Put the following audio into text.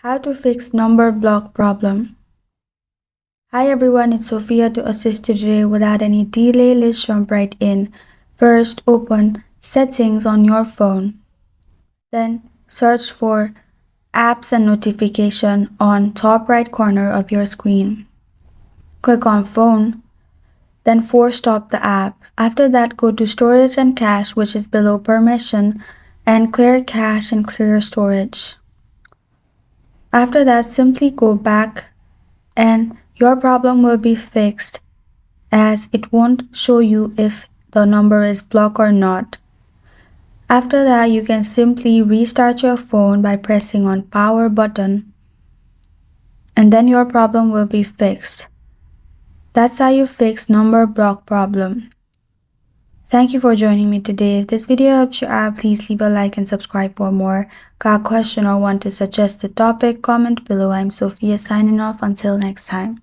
How to fix number block problem. Hi everyone, it's Sophia to assist you today without any delay. Let's jump right in. First, open Settings on your phone. Then search for Apps and Notification on top right corner of your screen. Click on Phone, then force stop the app. After that, go to Storage and Cache, which is below Permission, and clear cache and clear storage. After that, simply go back and your problem will be fixed, as it won't show you if the number is blocked or not. After that, you can simply restart your phone by pressing on power button, and then your problem will be fixed. That's how you fix number block problem. Thank you for joining me today. If this video helped you out, please leave a like and subscribe for more. Got a question or want to suggest a topic? Comment below. I'm Sophia signing off. Until next time.